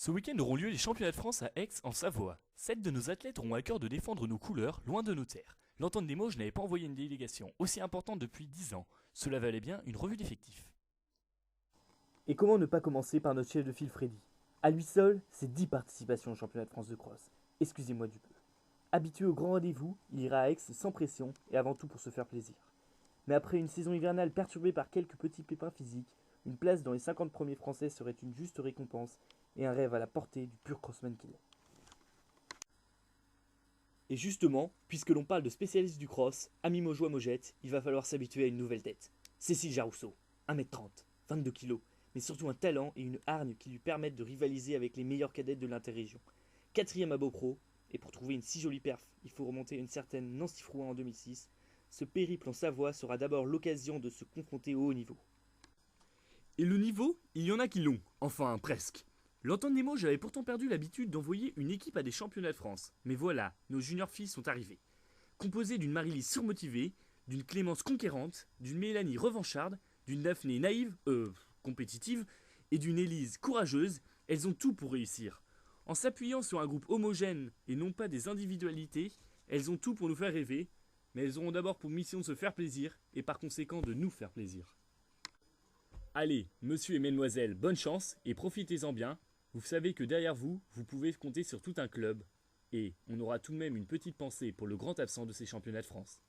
Ce week-end auront lieu les championnats de France à Aix, en Savoie. 7 de nos athlètes auront à cœur de défendre nos couleurs loin de nos terres. L'Entente des Mauges n'avait pas envoyé une délégation aussi importante depuis 10 ans. Cela valait bien une revue d'effectifs. Et comment ne pas commencer par notre chef de file Freddy? À lui seul, c'est 10 participations au championnat de France de cross. Excusez-moi du peu. Habitué au grand rendez-vous, il ira à Aix sans pression et avant tout pour se faire plaisir. Mais après une saison hivernale perturbée par quelques petits pépins physiques, une place dans les 50 premiers français serait une juste récompense et un rêve à la portée du pur crossman qu'il est. Et justement, puisque l'on parle de spécialiste du cross, ami Mojoie Mojette, il va falloir s'habituer à une nouvelle tête. Cécile Jarousseau, 1m30, 22 kg, mais surtout un talent et une hargne qui lui permettent de rivaliser avec les meilleures cadettes de l'interrégion. 4ème à Beaupro, et pour trouver une si jolie perf, il faut remonter à une certaine Nancy Frouin en 2006. Ce périple en Savoie sera d'abord l'occasion de se confronter au haut niveau. Et le niveau, il y en a qui l'ont, enfin presque. L'Entente des Mauges avait pourtant perdu l'habitude d'envoyer une équipe à des championnats de France. Mais voilà, nos juniors filles sont arrivées. Composées d'une Marie-Lise surmotivée, d'une Clémence conquérante, d'une Mélanie revancharde, d'une Daphné naïve, compétitive, et d'une Élise courageuse, elles ont tout pour réussir. En s'appuyant sur un groupe homogène et non pas des individualités, elles ont tout pour nous faire rêver, mais elles auront d'abord pour mission de se faire plaisir et par conséquent de nous faire plaisir. Allez, monsieur et mesdemoiselles, bonne chance et profitez-en bien. Vous savez que derrière vous, vous pouvez compter sur tout un club. Et on aura tout de même une petite pensée pour le grand absent de ces championnats de France.